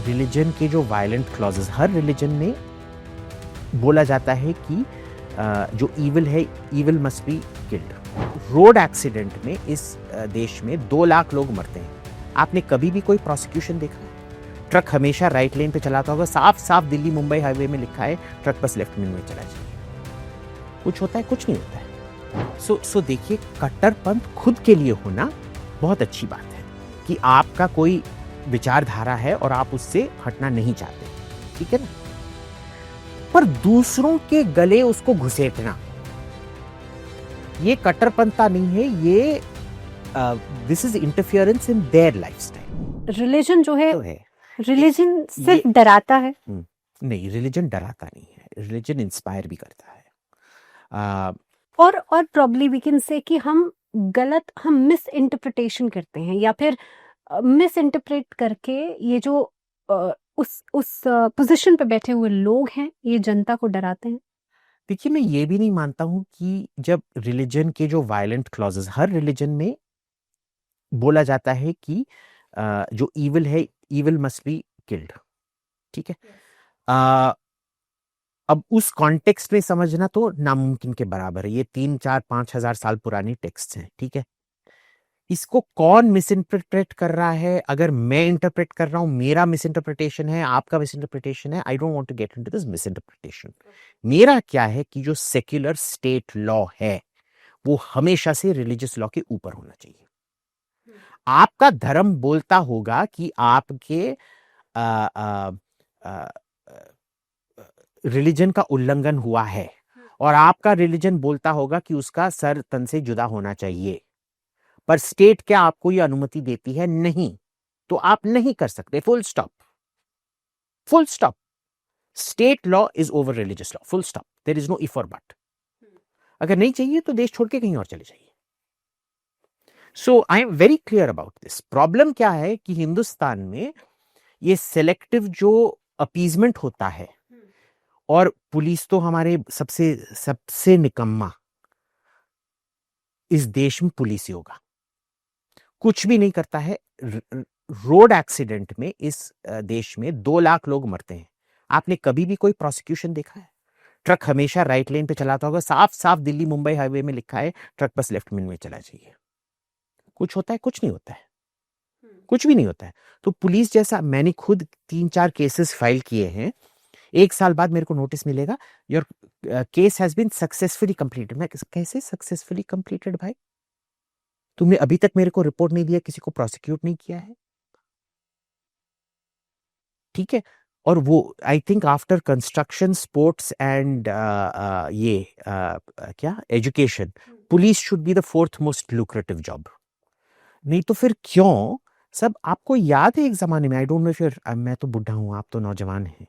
Religion के जो violent clauses, हर religion में बोला जाता है कि जो ईविल है, evil must be killed. Road accident में इस देश में 2 लाख लोग मरते हैं। आपने कभी भी कोई प्रोसिक्यूशन देखा है? ट्रक हमेशा राइट लेन पे चलाता होगा, साफ साफ दिल्ली मुंबई हाईवे में लिखा है ट्रक बस लेफ्ट लेन में चला जाए। कुछ होता है? कुछ नहीं होता है। सो देखिए, कट्टरपंथ खुद के लिए होना बहुत अच्छी बात है कि आपका कोई विचारधारा है और आप उससे हटना नहीं चाहते, ठीक है ना। पर दूसरों के गले उसको घुसेटना, ये कट्टरपंथा नहीं है, ये this is interference in their lifestyle. Religion जो है, तो है रिलीजन सिर्फ डराता है? नहीं, रिलीजन डराता नहीं है, रिलीजन इंस्पायर भी करता है। और प्रॉब्ली वी कैन से कि हम मिस इंटरप्रिटेशन करते हैं, या फिर मिस इंटरप्रेट करके ये जो उस पोजीशन पे बैठे हुए लोग हैं, ये जनता को डराते हैं। देखिए, मैं ये भी नहीं मानता हूं कि जब रिलीजन के जो वायलेंट क्लॉजेस, हर रिलीजन में बोला जाता है कि जो ईविल है, ईविल मस्ट बी किल्ड, ठीक है। अब उस कॉन्टेक्स्ट में समझना तो नामुमकिन के बराबर है। ये 3, 4, 5 हजार साल पुरानी टेक्स्ट हैं, ठीक है। इसको कौन मिस इंटरप्रेट कर रहा है? अगर मैं इंटरप्रेट कर रहा हूं, मेरा मिस इंटरप्रिटेशन है, आपका मिस इंटरप्रिटेशन है, I don't want to get into this misinterpretation. मेरा क्या है कि जो सेक्युलर स्टेट लॉ है वो हमेशा से रिलीजियस लॉ के ऊपर होना चाहिए। आपका धर्म बोलता होगा कि आपके रिलीजन का उल्लंघन हुआ है, और आपका रिलीजन बोलता होगा कि उसका सर तन से जुदा होना चाहिए, पर स्टेट क्या आपको यह अनुमति देती है? नहीं। तो आप नहीं कर सकते। Full stop, full stop. State law is over religious law, full stop. There is no if और बट। अगर नहीं चाहिए तो देश छोड़ के कहीं और चले जाइए। So I am very clear about this. Problem क्या है कि हिंदुस्तान में ये सेलेक्टिव जो अपीजमेंट होता है, और पुलिस तो हमारे सबसे सबसे निकम्मा इस देश में पुलिस ही होगा, कुछ भी नहीं करता है। रोड एक्सीडेंट में इस देश में 2 लाख लोग मरते हैं। आपने कभी भी कोई प्रोसिक्यूशन देखा है? ट्रक हमेशा राइट लेन पे चलाता होगा, साफ साफ दिल्ली मुंबई हाईवे में लिखा है ट्रक बस लेफ्ट लेन में चला जाइए। कुछ होता है? कुछ नहीं होता है, कुछ भी नहीं होता है। तो पुलिस जैसा, मैंने खुद 3, 4 केसेस फाइल किए हैं। 1 साल बाद मेरे को नोटिस मिलेगा, your case has been successfully completed. मैं कैसे सक्सेसफुली कंप्लीटेड भाई? तुमने अभी तक मेरे को रिपोर्ट नहीं दिया, किसी को प्रोसिक्यूट नहीं किया है, ठीक है। और वो I think after construction, sports and ये क्या education, police should be the 4th most lucrative job. नहीं तो फिर क्यों सब? आपको याद है एक जमाने में, आई डोंट नो इफ मैं तो बुढ़ा हूं, आप तो नौजवान हैं,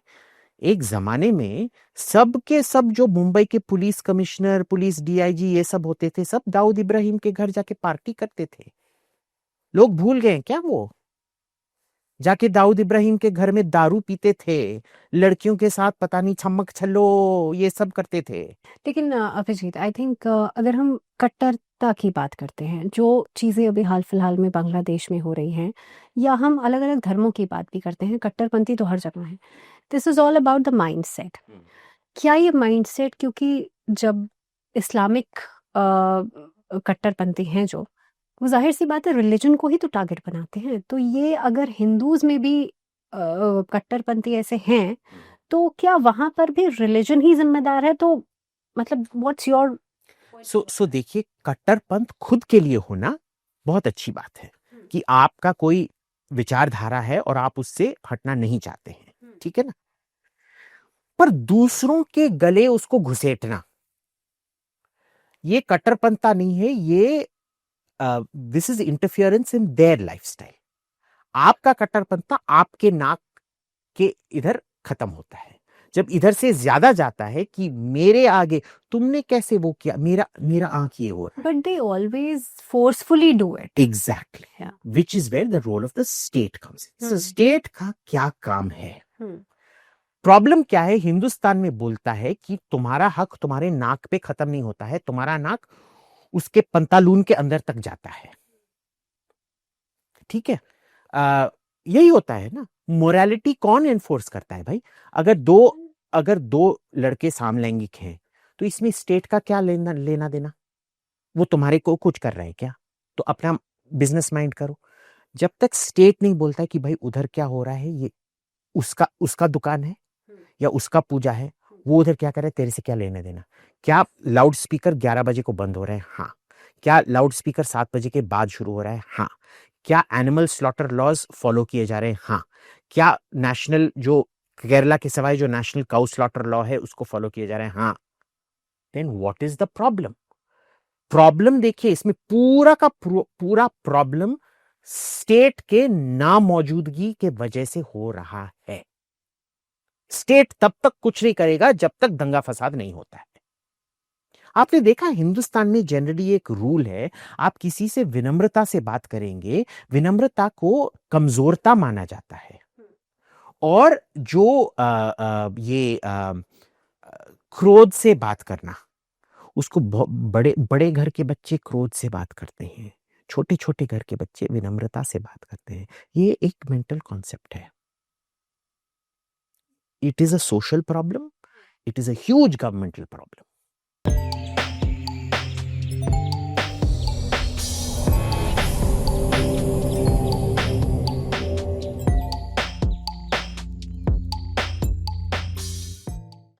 एक जमाने में सब के सब जो मुंबई के पुलिस कमिश्नर, पुलिस डीआईजी ये सब होते थे, सब दाऊद इब्राहिम के घर जाके पार्टी करते थे। लोग भूल गए क्या? वो जाके दाऊद इब्राहिम के घर में दारू पीते थे, लड़कियों के साथ पता नहीं छमक छल्लो ये सब करते थे। लेकिन अभिजीत, आई थिंक अगर हम कट्टरता की बात करते हैं, जो चीज़ें अभी हाल फिलहाल में बांग्लादेश में हो रही हैं, या हम अलग अलग धर्मों की बात भी करते हैं, कट्टरपंथी तो हर जगह है। This is all about the mindset. क्या ये माइंडसेट, क्योंकि जब इस्लामिक कट्टरपंथी हैं जो, वो जाहिर सी बात है रिलीजन को ही तो टारगेट बनाते हैं। तो ये अगर हिंदूज में भी कट्टरपंथी ऐसे हैं, तो क्या वहां पर भी रिलीजन ही जिम्मेदार है? तो मतलब व्हाट्स योर सो देखिए, कट्टरपंथ खुद के लिए होना बहुत अच्छी बात है कि आपका कोई विचारधारा है और आप उससे हटना नहीं चाहते हैं, ठीक है ना। पर दूसरों के गले उसको घुसेटना, ये कट्टरपंथा नहीं है, ये this is interference in their lifestyle. आपका कट्टरपंथा आपके नाक के इधर खत्म होता है, जब इधर से ज्यादा जाता है कि मेरे आगे तुमने कैसे वो किया, मेरा आंख ये हो रहा है। But they always forcefully do it. Exactly, which is where the role of the state comes in. State का क्या काम है? प्रॉब्लम क्या है? हिंदुस्तान में बोलता है कि तुम्हारा हक तुम्हारे नाक पे खत्म नहीं होता है, तुम्हारा नाक उसके पंतालून के अंदर तक जाता है, ठीक है। यही होता है ना। मोरालिटी कौन एनफोर्स करता है भाई? अगर दो लड़के समलैंगिक हैं तो इसमें स्टेट का क्या लेना देना? वो तुम्हारे को कुछ कर रहे हैं क्या? तो अपना बिजनेस माइंड करो। जब तक स्टेट नहीं बोलता है कि भाई उधर क्या हो रहा है, ये उसका उसका दुकान है या उसका पूजा है, वो उधर क्या कर रहा है, तेरे से क्या लेने देना? क्या लाउड स्पीकर 11 बजे को बंद हो रहा है? हाँ। क्या लाउड स्पीकर 7 बजे के बाद शुरू हो रहा है? हाँ। क्या एनिमल स्लॉटर लॉज फॉलो किए जा रहे हैं? हाँ। क्या नेशनल जो केरला के सिवाय जो नेशनल काउ स्लॉटर लॉ है उसको फॉलो किए जा रहे हैं? हाँ। Then what is the problem? Problem देखिए, इसमें पूरा का पूरा प्रॉब्लम स्टेट के ना मौजूदगी के वजह से हो रहा है। स्टेट तब तक कुछ नहीं करेगा जब तक दंगा फसाद नहीं होता है। आपने देखा हिंदुस्तान में जनरली एक रूल है, आप किसी से विनम्रता से बात करेंगे, विनम्रता को कमजोरता माना जाता है। और जो क्रोध से बात करना, उसको बड़े बड़े घर के बच्चे क्रोध से बात करते हैं, छोटे छोटे घर के बच्चे विनम्रता से बात करते हैं। ये एक मेंटल कॉन्सेप्ट है। It is a social problem, it is a huge governmental problem.